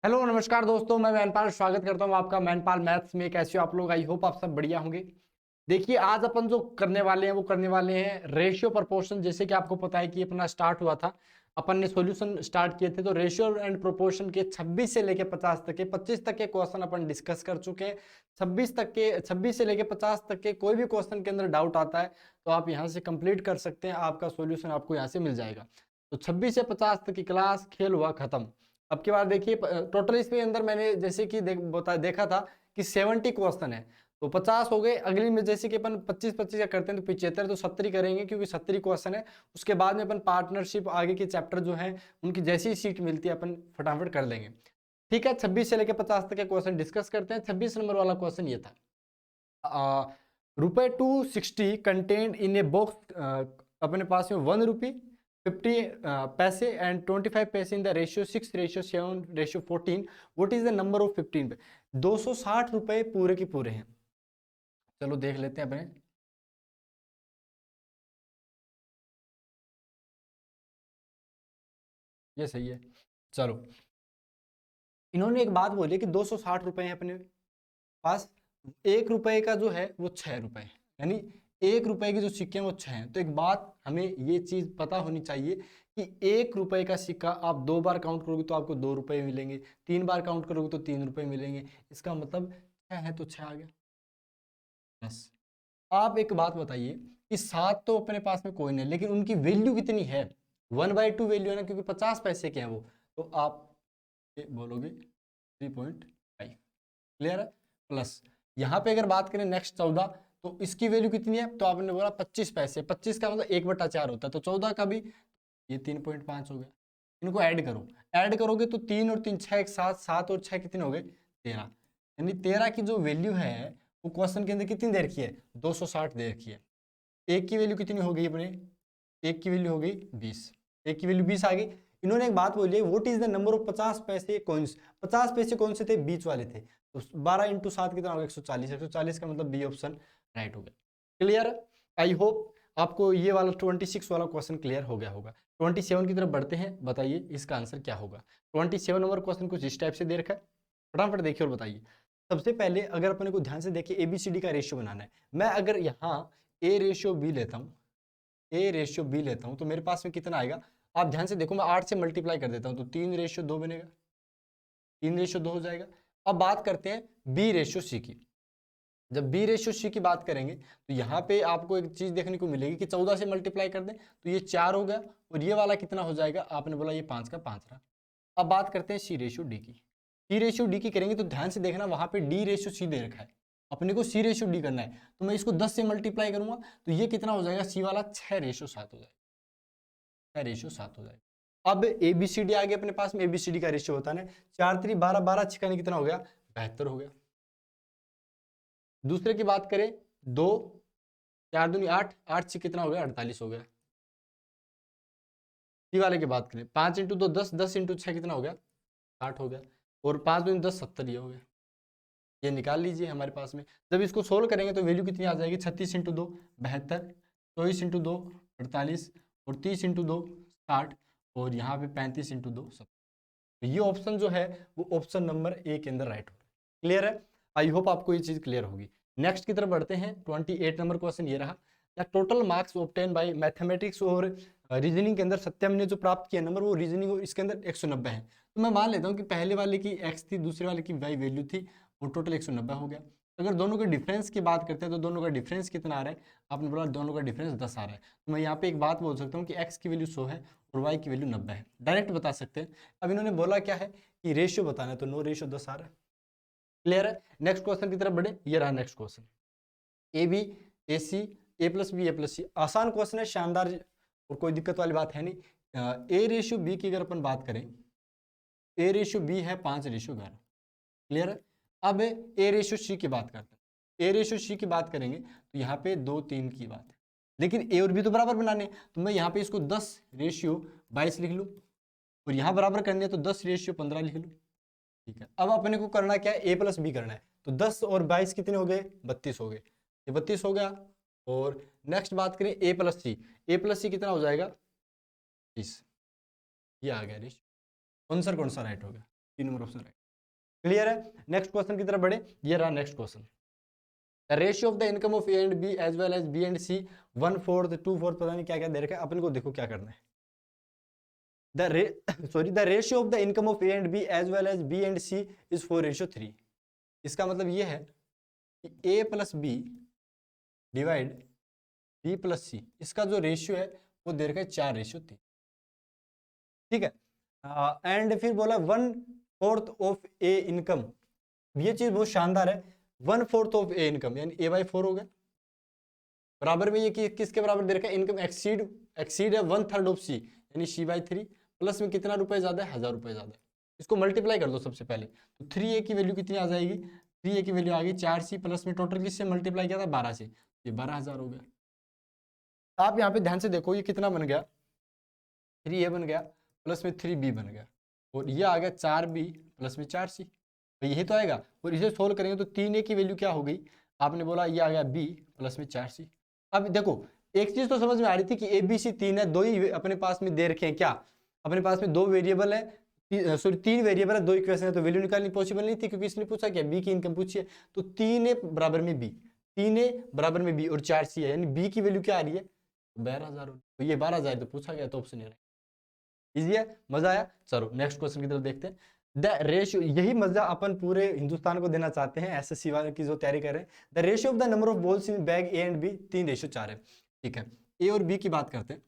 Hello नमस्कार दोस्तों, मैं मैनपाल स्वागत करता हूं आपका मैनपाल मैथ्स में। कैसे हो आप लोग? आई होप आप सब बढ़िया होंगे। देखिए, आज अपन जो करने वाले हैं वो करने वाले हैं रेशियो प्रोपोर्शन। जैसे कि आपको पता है कि अपना स्टार्ट हुआ था, अपन ने सॉल्यूशन स्टार्ट किए थे, तो रेशियो एंड प्रोपोर्शन के 26 से लेके 50 तक के 25 तक के क्वेश्चन अपन डिस्कस कर चुके हैं। 26 से लेके 50 तक के कोई भी क्वेश्चन के अंदर डाउट आता है तो आप यहाँ से कंप्लीट कर सकते हैं, आपका सोल्यूशन आपको यहाँ से मिल जाएगा। तो 26 से 50 तक की क्लास खेल हुआ खत्म। अब की बार देखिए, टोटल इसके अंदर मैंने जैसे कि देखा था कि 70 क्वेश्चन है, तो 50 हो गए। अगली में जैसे कि अपन 25-25 का करते हैं तो 75, तो 70 करेंगे क्योंकि 70 क्वेश्चन है। उसके बाद में अपन पार्टनरशिप आगे के चैप्टर जो है उनकी जैसी ही सीट मिलती है अपन फटाफट कर लेंगे। ठीक है, 26 से लेकर 50 तक के क्वेश्चन डिस्कस करते हैं। 26 नंबर वाला क्वेश्चन ये था, रुपए 260 कंटेंट इन ए बॉक्स। अपने पास में 1 रुपी 50 पैसे एंड 25 पैसे इन the ratio 6:7:14। What is the number of 15 पे? 260 रुपए पूरे के पूरे हैं। चलो देख लेते हैं अपने। ये सही है। चलो, इन्होंने एक बात बोली कि 260 रुपए हैं अपने पास। 1 रुपए का जो है वो 6 रुपए है, यानी 1 रुपए की जो सिक्के हैं वो 6 हैं। तो एक बात हमें ये चीज पता होनी चाहिए कि 1 रुपए का सिक्का आप 2 बार काउंट करोगे तो आपको 2 रुपए मिलेंगे, 3 बार काउंट करोगे तो 3 रुपए मिलेंगे। इसका मतलब 6 है तो 6 आ गया। बस आप एक बात बताइए कि 7 तो अपने पास में कोई नहीं, लेकिन उनकी वैल्यू कितनी है? 1/2 वैल्यू है ना, क्योंकि 50 पैसे के हैं वो। तो आप ये बोलोगे 3.5। क्लियर है? प्लस यहाँ पे अगर बात करें नेक्स्ट 14, तो इसकी वैल्यू कितनी है? तो आपने बोला 25 पैसे। 25 का मतलब 1/4 होता है, तो 14 का भी ये 3.5 हो गया। इनको ऐड करो, ऐड करोगे तो 3 और 3 6 एक साथ, 7 और 6 कितने हो गए? 13। यानी 13 की जो वैल्यू है वो क्वेश्चन के अंदर कितनी दे रखी है? 260 दे रखी है। एक की वैल्यू कितनी हो गई अपने? एक की वैल्यू हो गई 20। एक की वैल्यू 20 आ गई। इन्होंने एक बात बोली है, what is the number of 50 पैसे कॉइन्स? 50 पैसे कौन से थे? बीच वाले थे। तो 12 × 7 कितना होगा? 140। 140 का मतलब बी ऑप्शन राइट हो गया। क्लियर? आई होप आपको ये वाला 26 वाला क्वेश्चन क्लियर हो गया होगा। 27 की तरफ बढ़ते हैं, बताइए इसका आंसर क्या होगा। 27 नंबर क्वेश्चन कुछ इस टाइप से दे रखा है, फटाफट देखिए और बताइए। सबसे पहले अगर अपने को ध्यान से देखिए, एबीसीडी का रेशियो बनाना है। मैं अगर यहाँ ए रेशियो बी लेता हूँ, ए रेशियो बी लेता हूँ, तो मेरे पास में कितना आएगा? आप ध्यान से देखो, मैं 8 से मल्टीप्लाई कर देता हूँ तो 3:2 बनेगा। 3:2 हो जाएगा। अब बात करते हैं बी रेशियो सी की। जब बी रेशियो सी की बात करेंगे तो यहाँ पे आपको एक चीज देखने को मिलेगी कि 14 से मल्टीप्लाई कर दें तो ये 4 हो गया, और ये वाला कितना हो जाएगा? आपने बोला ये 5 का 5 रहा। अब बात करते हैं सी रेशियो डी की। सी रेशियो डी की करेंगे तो ध्यान से देखना, वहां पे डी रेशियो सी दे रखा है, अपने को सी रेशियो डी करना है। तो मैं इसको 10 से मल्टीप्लाई करूंगा तो ये कितना हो जाएगा? सी वाला 6:7 हो जाएगा। 6:7 हो जाएगा। अब एबीसीडी आ गया अपने पास में। एबीसीडी का रेशियो होता है ना 4×3 12, 12 छिकाने कितना हो गया? 72 हो गया। दूसरे की बात करें, 2 4 दूनी 8, 8 से कितना हो गया? 48 हो गया। सी वाले की बात करें, 5 × 2 10, 10 × 6 कितना हो गया? 60 हो गया। और 5 दूनी 10, 70 ये हो गया। ये निकाल लीजिए हमारे पास में। जब इसको सोल्व करेंगे तो वैल्यू कितनी आ जाएगी? 36 × 2 72, 24 × 2 48, और 30 × 2 60, और यहाँ पे 35 × 2 70। तो ये ऑप्शन जो है वो ऑप्शन नंबर ए के अंदर राइट होगा। क्लियर है? आई होप आपको ये चीज क्लियर होगी। नेक्स्ट की तरफ बढ़ते हैं। 28 नंबर क्वेश्चन ये रहा, the total marks obtain bye mathematics और रीजनिंग के अंदर सत्यम ने जो प्राप्त किया नंबर, वो रीजनिंग और इसके अंदर 190 है। तो मैं मान लेता हूँ कि पहले वाले की x थी, दूसरे वाले की y वैल्यू थी, वो टोटल 190 हो गया। अगर दोनों के डिफरेंस की बात करते हैं तो दोनों का डिफरेंस कितना आ रहा है? आपने बोला दोनों का डिफरेंस 10 आ रहा है, तो मैं यहाँ पे एक बात बोल सकता हूँ कि x की वैल्यू 100 है और y की वैल्यू 90 है। डायरेक्ट बता सकते हैं। अब इन्होंने बोला क्या है कि रेशियो बताना है, तो 9:10 आ रहा है। क्लियर है? नेक्स्ट क्वेश्चन की तरफ बढ़े। ये रहा next question, A B A C A plus B A plus C. आसान क्वेश्चन है, शानदार, और कोई दिक्कत वाली बात है नहीं। ए रेशियो बी की अगर अपन बात करें, ए रेशियो बी है 5:11। क्लियर है? अब ए रेशियो सी की बात करते हैं। ए रेशियो सी की बात करेंगे तो यहाँ पे 2 3 की बात है, लेकिन ए और बी तो बराबर बनाने, तो मैं यहाँ पे इसको 10:22 लिख लूँ, और यहाँ बराबर करने तो 10:15 लिख लूँ। ठीक है, अब अपने को करना क्या है? ए प्लस बी करना है। तो 10 और 22 कितने हो गए? 32 हो गए। ये 32 हो गया। और नेक्स्ट बात करें ए प्लस सी। ए प्लस सी कितना हो जाएगा? 30। ये आ गया रेशियो। आंसर कौन सा राइट हो गया? 3 नंबर ऑप्शन राइट। क्लियर है? नेक्स्ट क्वेश्चन की तरफ बढ़े। ये रहा next question. The ratio of the income of A and B as well as B and C 1/4 2/4 पता नहीं क्या क्या दे रखा है। अपन को देखो क्या करना है। The ratio of the income of A and B as well as B and C is 4:3। इसका मतलब ये है कि A plus B divide B plus C, इसका जो रेशियो है वो दे रखा है 4:3। ठीक है। एंड फिर बोला 1/4 ऑफ ए इनकम। ये चीज बहुत शानदार है। 1/4 ऑफ ए इनकम यानी a/4 हो गया। बराबर में ये किसके बराबर दे रखा है? इनकम एक्सीड है 1/3 ऑफ सी यानी c/3। प्लस में कितना रुपए ज्यादा है? 1000 रुपए ज्यादा है। इसको मल्टीप्लाई कर दो सबसे पहले। तो 3a की वैल्यू कितनी आ जाएगी? 3a की वैल्यू आ गई 4c प्लस में टोटल किससे मल्टीप्लाई किया था? 12 से। ये 12,000 हो गया। आप यहाँ पे ध्यान से देखो ये कितना बन गया? 3a बन गया प्लस में 3b बन गया और ये आ गया 4b प्लस में 4c। तो यही तो आएगा। और इसे सोल्व करेंगे तो 3a की वैल्यू क्या हो गई? आपने बोला ये आ गया b प्लस में 4c। अब देखो एक चीज तो समझ में आ रही थी कि ABC 3 है, 2 ही अपने पास में दे रखे हैं। क्या अपने पास में 2 वेरिएबल है, सॉरी 3 वेरिएबल है, 2 इक्वेशन है, तो वैल्यू निकालनी पॉसिबल नहीं थी क्योंकि इसने पूछा क्या? b की इनकम पूछी है। तो 3a बराबर में b, 3a बराबर में b और 4c है यानी b की वैल्यू क्या आ रही है? 12,000। तो ये 12,000 तो पूछा गया तो ऑप्शन नहीं रहेगा। इजी है, मजा आया। चलो नेक्स्ट क्वेश्चन की तरफ देखते हैं। द रेशियो, यही मजा अपन पूरे हिंदुस्तान को देना चाहते हैं एसएससी वाले की जो तैयारी कर रहे हैं। The ratio of the number of balls in bag A and B 3:4 है। ठीक है, ए और बी की बात करते हैं।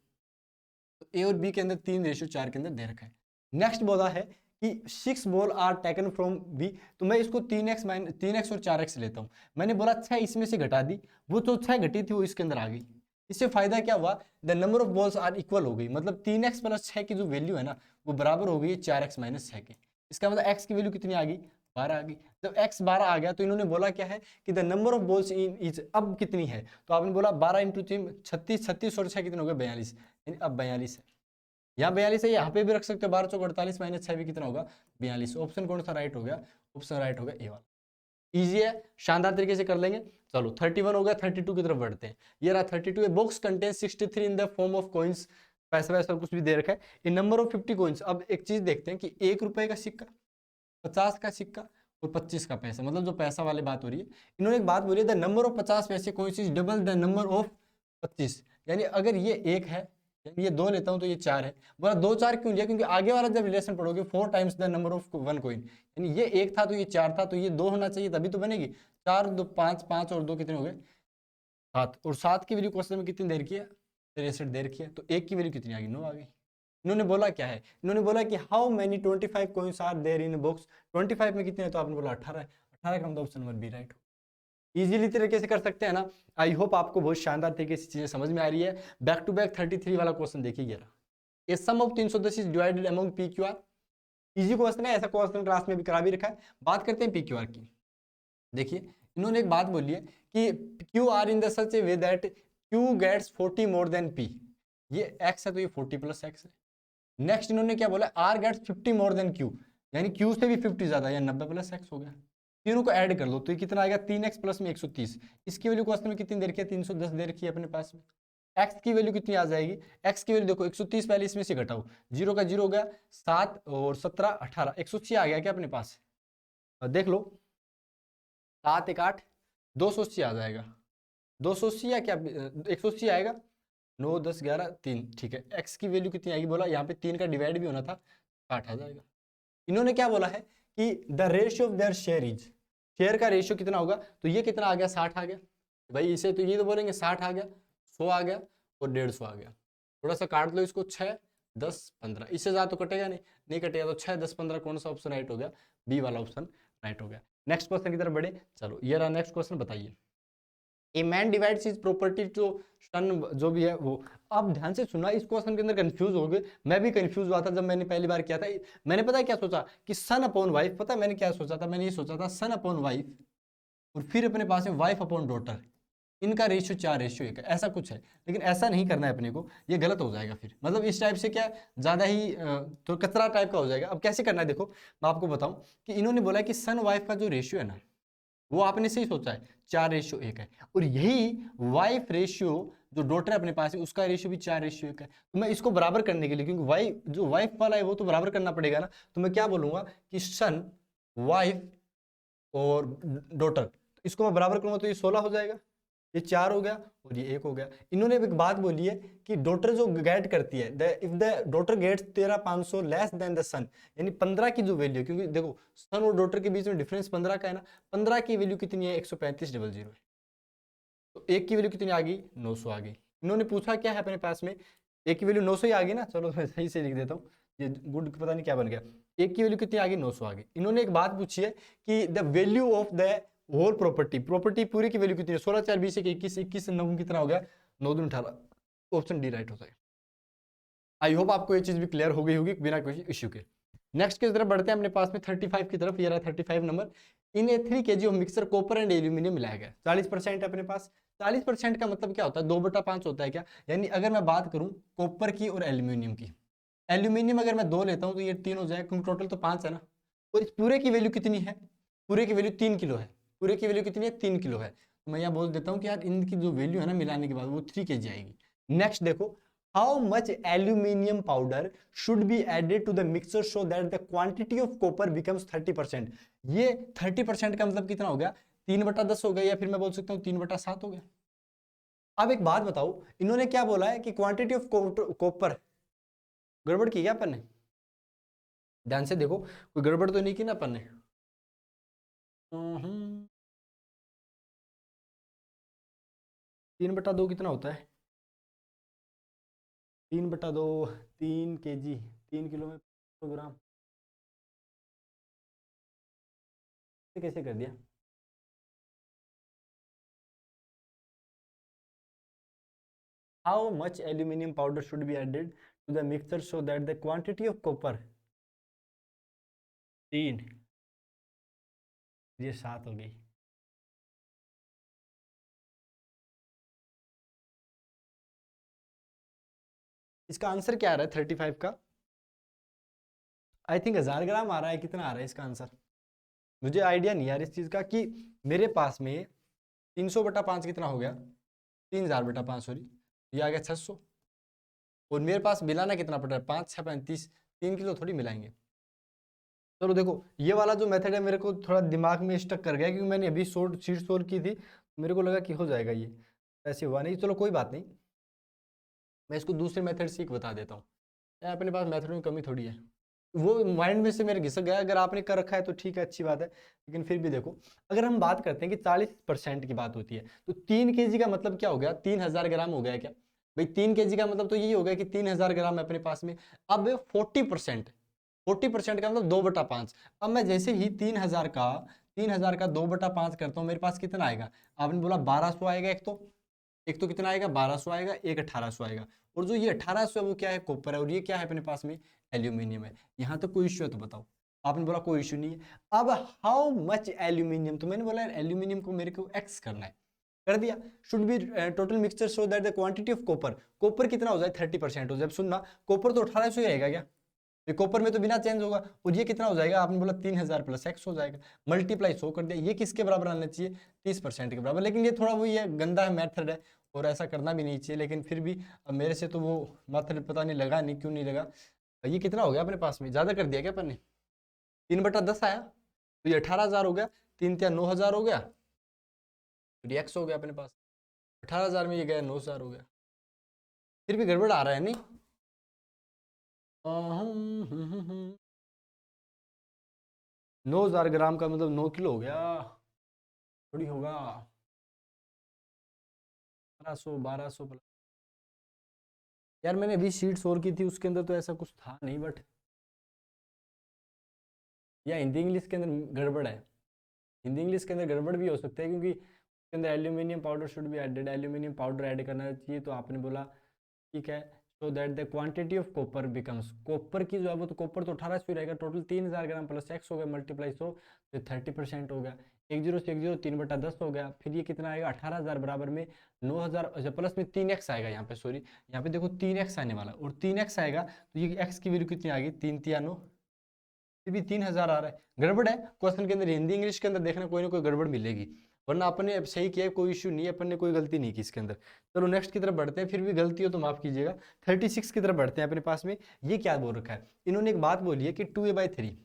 तो ए और बी के अंदर 3:4 के अंदर दे रखा है। नेक्स्ट बोला है कि 6 ball are taken from B. तो मैं इसको 3x और 4x लेता हूँ। मैंने बोला 6 इसमें से घटा दी, वो तो 6 घटी थी वो इसके अंदर आ गई। इससे फायदा क्या हुआ? The number of balls are equal हो गई। मतलब 3x प्लस 6 की जो वैल्यू है ना वो बराबर हो गई 4x माइनस 6 के। इसका मतलब x की वैल्यू कितनी आ गई? 12 आ गई। जब x 12 आ गया तो इन्होंने बोला क्या है कि the number of balls in is अब कितनी है? तो आपने बोला 12 × 3 36, 36 और 6 कितने हो गए? 42। यानी अब 42 है। यहाँ 42 है, यहाँ पे भी रख सकते हो 12 चौक 48 माइनस 6 भी कितना होगा? 42। ऑप्शन कौन सा राइट हो गया? ऑप्शन राइट हो गया ए वाला। इजी है, शानदार तरीके से कर लेंगे। चलो 31 हो गया, 32 की तरफ बढ़ते हैं। ये रहा 32 है। Box contains 63 in the form of coins. पैसा वैसा कुछ भी दे रखा है। इन नंबर ऑफ 50 कॉइन्स। अब एक चीज देखते हैं कि 1 रुपए का सिक्का, 50 का सिक्का और 25 का पैसा, मतलब जो पैसा वाली बात हो रही है। इन्होंने एक बात बोली, द नंबर ऑफ 50 पैसे coins is double the number of 25। यानी अगर ये 1 है, ये 2 लेता हूं तो ये 4 है। बोला 2 4 क्यों लिया? क्योंकि आगे वाला जब रिलेशन पढ़ोगे 4 times the number of 1 coin, यानी ये 1 था तो ये 4 था तो ये 2 होना चाहिए तभी तो बनेगी। 4 2 5, 5 और 2 कितने हो गए? 7। और 7 की वैल्यू क्वेश्चन में कितनी देर की है? 63 देर की है। तो 1 की वैल्यू कितनी आ गई? 9 आ गई। इन्होंने बोला क्या है? इन्होंने बोला कि how many 25 coins are there in box. 25 में कितने हैं? तो आपने बोला 18 है। 18 का मतलब ऑप्शन नंबर बी राइट हो। इजीली तरीके से कर सकते हैं ना। आई होप आपको बहुत शानदार तरीके से चीजें समझ में आ रही है। बैक टू बैक 33 वाला क्वेश्चन देखिए। A sum of 310 is divided among P Q R. Easy question है, ऐसा क्वेश्चन क्लास में भी करा भी रखा है। बात करते हैं पी क्यू आर की। देखिए इन्होंने एक बात बोली है कि Q are in the such a way that Q gets 40 more than P. ये x है तो ये 40 प्लस x है। नेक्स्ट इन्होंने क्या बोला? r gets 50 more than q, यानी q से भी 50 ज्यादा या 90 प्लस x हो गया। तीनों को ऐड कर लो तो ये कितना आएगा? 3x प्लस में 130। इसकी वैल्यू क्वेश्चन में कितनी दे रखी है? 310 दे रखी है अपने पास में। x की वैल्यू कितनी आ जाएगी? x की वैल्यू देखो 130 पहले इसमें से घटाओ, 0 का 0 हो गया, 7 और 17 18, 180 आ गया क्या अपने पास? देख लो 7 1 8, 280 आ जाएगा। 280 या क्या 180 आएगा? 9 10 11 3। ठीक है, x की वैल्यू कितनी आएगी? बोला यहाँ पे 3 का डिवाइड भी होना था, 60 आ जाएगा। इन्होंने क्या बोला है कि the ratio of their share is, share का रेशियो कितना होगा? तो ये कितना आ गया? 60 आ गया भाई। इसे तो ये तो बोलेंगे 60 आ गया, 100 आ गया और 150 आ गया। थोड़ा सा काट लो इसको, 6 10 15, इससे ज्यादा तो कटेगा नहीं कटेगा। तो 6 10 15 कौन सा ऑप्शन राइट हो गया? बी वाला ऑप्शन राइट हो गया। नेक्स्ट क्वेश्चन की तरफ बढ़े। चलो ये रहा नेक्स्ट क्वेश्चन, बताइए। A man divides his property to son, जो भी है वो। अब ध्यान से सुना, इस क्वेश्चन के अंदर कंफ्यूज हो गए। मैं भी कंफ्यूज हुआ था जब मैंने पहली बार किया था। मैंने पता है क्या सोचा कि सन अपॉन वाइफ। पता है मैंने क्या सोचा था? मैंने ये सोचा था सन अपॉन वाइफ और फिर अपने पास में वाइफ अपॉन डॉटर, इनका रेशियो 4:1 है, ऐसा कुछ है। लेकिन ऐसा नहीं करना है अपने को, ये गलत हो जाएगा फिर। मतलब इस टाइप से क्या ज्यादा ही तो कचरा टाइप का हो जाएगा। अब कैसे करना है देखो मैं आपको बताऊं कि इन्होंने बोला कि सन वाइफ का जो रेशियो है ना वो आपने सही सोचा है 4:1 है। और यही वाइफ रेशियो जो डॉटर है अपने पास है उसका रेशियो भी 4:1 है। तो मैं इसको बराबर करने के लिए, क्योंकि वाइफ जो वाइफ वाला है वो तो बराबर करना पड़ेगा ना, तो मैं क्या बोलूंगा कि सन, वाइफ और डॉटर, इसको मैं बराबर करूंगा तो ये 16 हो जाएगा, ये 4 हो गया और ये 1 हो गया। इन्होंने एक बात बोली है कि डॉटर जो गेट करती है, if the daughter gets 13,500 less than the son, यानी 15 की जो वैल्यू, क्योंकि देखो सन और डॉटर के बीच में डिफरेंस 15 का है ना, 15 की वैल्यू कितनी है 135,000 है, तो एक की वैल्यू कितनी आ गई 900 आ गई। इन्होंने पूछा क्या है अपने पास में, एक की वैल्यू 900 ही आ गई ना, चलो मैं सही से लिख देता हूँ, ये गुड पता नहीं क्या बन गया, एक की वैल्यू कितनी आ गई 900 आ गई। इन्होंने एक बात पूछी है कि the value of the whole property, property पूरी की वैल्यू कितनी है, 16 4 20 21 21 9 कितना हो गया 9 दूनी 18, ऑप्शन डी राइट होता है। आई होप आपको ये चीज भी क्लियर हो गई होगी बिना किसी इश्यू के। नेक्स्ट की तरफ बढ़ते हैं अपने पास में 35 की तरफ, ये रहा 35 number. In A 3 kg of mixer copper and aluminium मिलाया गया, 40% है अपने पास। 40% का मतलब क्या होता है, 2/5 होता है क्या, यानी अगर मैं बात करूं कॉपर की और एल्यूमिनियम की, एल्यूमिनियम अगर मैं 2 लेता हूं तो ये 3 हो जाएगा, क्योंकि टोटल तो 5 है ना। और इस पूरे की वैल्यू कितनी है, पूरे की वैल्यू 3 किलो है, पूरे की वैल्यू कितनी है 3 किलो है, तो मैं यहाँ बोल देता हूँ कि यार इनकी जो वैल्यू है ना मिलाने के बाद वो 3 kg आएगी। नेक्स्ट देखो, how much aluminium powder should be added to the mixture so that the quantity of copper becomes 30%। ये 30% का मतलब कितना हो गया, 3/10 हो गया, या फिर मैं बोल सकता हूँ 3/7 हो गया। अब एक बात बताओ, इन्होंने क्या बोला है कि क्वांटिटी ऑफ कॉपर, गड़बड़ की क्या अपन ने, ध्यान से देखो कोई गड़बड़ तो नहीं की ना अपन ने। 3/2 कितना होता है, 3/2 3 kg, 3 किलो में 100 ग्राम, कैसे कर दिया। How much aluminium powder should be added to the mixture so that the quantity of copper, 3, ये 7 हो गई। इसका आंसर क्या आ रहा है 35 का, आई थिंक 1000 ग्राम आ रहा है, कितना आ रहा है इसका आंसर, मुझे आइडिया नहीं यार इस चीज का, कि मेरे पास में 300/5 कितना हो गया, 3000/5 सॉरी, ये आ गया 600, और मेरे पास मिलाना कितना पड़ रहा है 5 6 35, 3 किलो थोड़ी मिलाएंगे। चलो देखो ये वाला जो मेथड है मेरे को थोड़ा दिमाग में स्टक कर गया, क्योंकि मैंने अभी शीट सोल्व की थी, मेरे को लगा कि हो जाएगा ये, ऐसे हुआ नहीं। चलो कोई बात नहीं, मैं इसको दूसरे मेथड से बता देता हूँ, अपने पास मेथड में कमी थोड़ी है, वो माइंड में से मेरे घिसक गया, अगर आपने कर रखा है तो ठीक है अच्छी बात है, लेकिन फिर भी देखो अगर हम बात करते हैं कि 40% की बात होती है, तो 3 kg का मतलब क्या हो गया, 3000 ग्राम हो गया क्या भाई, 3 kg का मतलब तो यही हो गया कि 3000 ग्राम है अपने पास में। अब 40% का मतलब 2/5, अब मैं जैसे ही 3000 का 2/5 करता हूँ, मेरे पास कितना आएगा, आपने बोला 1200 आएगा, एक तो कितना आएगा 1200 आएगा, एक 1800 आएगा, और जो ये 1800 है वो क्या है कॉपर है, और ये क्या है अपने पास में एल्यूमिनियम है। यहाँ तो कोई इश्यू है तो बताओ, आपने बोला कोई इश्यू नहीं है। अब हाउ मच एल्यूमिनियम, तो मैंने बोला एल्यूमिनियम को मेरे को एक्स करना है, कर दिया। Should be total mixture so that the quantity of copper कितना हो जाए 30% हो जाए। सुनना कॉपर तो 1800 ही आएगा क्या, ये कॉपर में तो बिना चेंज होगा, और ये कितना हो जाएगा, आपने बोला 3000 + x हो जाएगा, मल्टीप्लाई 100 कर दिया, ये किसके बराबर आना चाहिए 30% के बराबर। लेकिन ये थोड़ा वो ये गंदा है मेथड है, और ऐसा करना भी नहीं चाहिए, लेकिन फिर भी अब मेरे से तो वो मेथड पता नहीं लगा, नहीं क्यों नहीं लगा। ये कितना हो गया अपने पास में, ज्यादा कर दिया क्या अपन ने, 3/10 आया, तो ये 18,000 हो गया, 3 × 9,000 हो गया, फिर x हो गया अपने पास, 18,000 में ये गया 9,000 हो गया, फिर भी गड़बड़ आ रहा है नहीं। 9,000 ग्राम का मतलब 9 किलो हो गया, थोड़ी होगा 1200 प्लस। यार मैंने अभी शीट सोल्व की थी, उसके अंदर तो ऐसा कुछ था नहीं, बट या हिंदी इंग्लिश के अंदर गड़बड़ है, हिंदी इंग्लिश के अंदर गड़बड़ भी हो सकता है, क्योंकि उसके अंदर aluminium powder should be added, aluminium powder add करना चाहिए, तो आपने बोला ठीक है, so that the quantity of copper becomes, copper की जो है वो तो कॉपर तो 1800 रहेगा, टोटल 3000 ग्राम + x हो गया, मल्टीप्लाई 100, तो 30% हो गया, 10 से 10 3/10 हो गया, फिर ये कितना आएगा 18,000 बराबर में 9,000, अच्छा प्लस में 3x आएगा यहाँ पे, सॉरी यहाँ पे देखो 3x आने वाला, और 3x आएगा तो ये x की वैल्यू कितनी आ गई 3 × 9, फिर भी 3000 आ रहा है, गड़बड़ है क्वेश्चन के अंदर, हिंदी इंग्लिश के अंदर देखना कोई ना कोई गड़बड़ मिलेगी। वरना अपन ने अब सही किया, कोई इश्यू नहीं है, अपन ने कोई गलती नहीं की इसके अंदर। चलो नेक्स्ट की तरफ बढ़ते हैं, फिर भी गलती हो तो माफ कीजिएगा। 36 की तरफ बढ़ते हैं अपने पास में। ये क्या बोल रखा है, इन्होंने एक बात बोली है कि 2a/3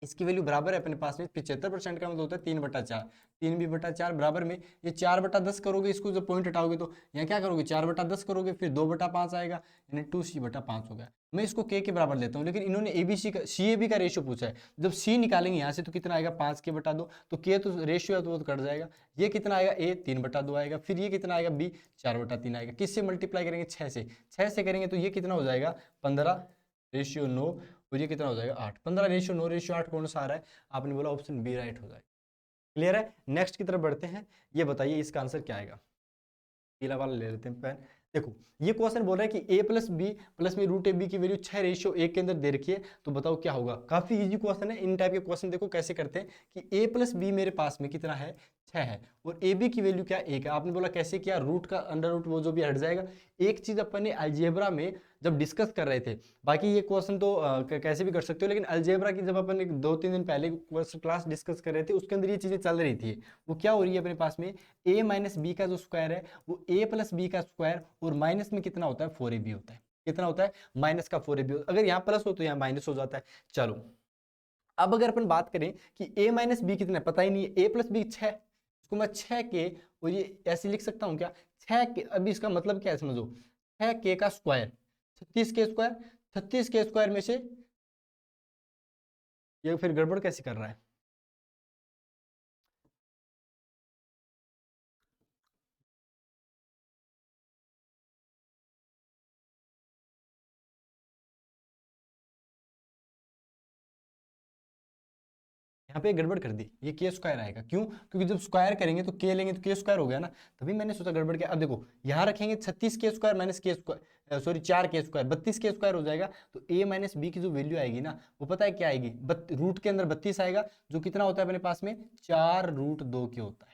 इसकी वैल्यू बराबर है अपने पास में 75% का मतलब होता है 3/4। 3b/4 बराबर में ये 4/10 करोगे, इसको जब पॉइंट हटाओगे तो यहाँ क्या करोगे 4/10 करोगे, फिर 2/5 आएगा, यानी 2c/5 हो गया। मैं इसको k के बराबर लेता हूँ, लेकिन इन्होंने ABC का CAB का रेशियो पूछा है। जब c निकालेंगे यहाँ से तो कितना आएगा 5k/2, तो k तो रेशियो है तो वो तो कट जाएगा। ये कितना आएगा a 3/2 आएगा, फिर ये कितना आएगा b 4/3 आएगा। किससे मल्टीप्लाई करेंगे 6 से, 6 से करेंगे तो ये कितना हो जाएगा 15/9, और ये कितना हो जाएगा 8। 15/9/8 कौन सा आ रहा है, आपने बोला ऑप्शन बी राइट हो जाएगा। क्लियर है। नेक्स्ट की तरफ बढ़ते हैं, ये बताइए इसका आंसर क्या आएगा। पीला वाला ले लेते हैं पेन। देखो ये क्वेश्चन बोल रहा है कि a + b + में √ab की वैल्यू 6:1 के अंदर दे रखी है, तो बताओ क्या होगा। काफी इजी क्वेश्चन है। इन टाइप के क्वेश्चन देखो कैसे करते हैं कि a + b मेरे पास में कितना है 6 है, और ab की वैल्यू क्या 1 है। आपने बोला कैसे किया, रूट का अंडर रूट वो जो भी हट जाएगा। एक चीज अपन ने अलजेब्रा में जब डिस्कस कर रहे थे, बाकी ये क्वेश्चन तो कैसे भी कर सकते हो, लेकिन अलजेब्रा की जब अपन 2-3 दिन पहले क्लास डिस्कस कर रहे थे उसके अंदर ये चीजें चल रही थी। वो क्या हो रही है अपने पास में a - b का जो स्क्वायर है वो a + b का स्क्वायर, और माइनस में कितना होता है 4ab होता है। कितना होता है माइनस का 4ab होता है। अगर यहाँ प्लस हो तो यहाँ माइनस हो जाता है। चलो अब अगर अपन बात करें कि a - b कितना है, पता ही नहीं है। a + b 6, इसको मैं 6k, और ये ऐसे लिख सकता हूँ क्या 6k। अभी इसका मतलब क्या है समझो, 6k का square 36k square, 36k square में से ये फिर गड़बड़ कैसे कर रहा है। यहाँ पे गड़बड़ कर दी, ये के स्क्वायर आएगा। क्यों, क्योंकि जब स्क्वायर करेंगे तो के लेंगे तो के स्क्वायर हो गया ना, तभी मैंने सोचा गड़बड़ किया। अब देखो यहाँ रखेंगे 36k स्क्वायर माइनस के square, sorry 4k square, 32k square हो जाएगा। तो a - b की जो वैल्यू आएगी ना वो पता है क्या आएगी, रूट के अंदर 32 आएगा, जो कितना होता है अपने पास में 4√2 के होता है।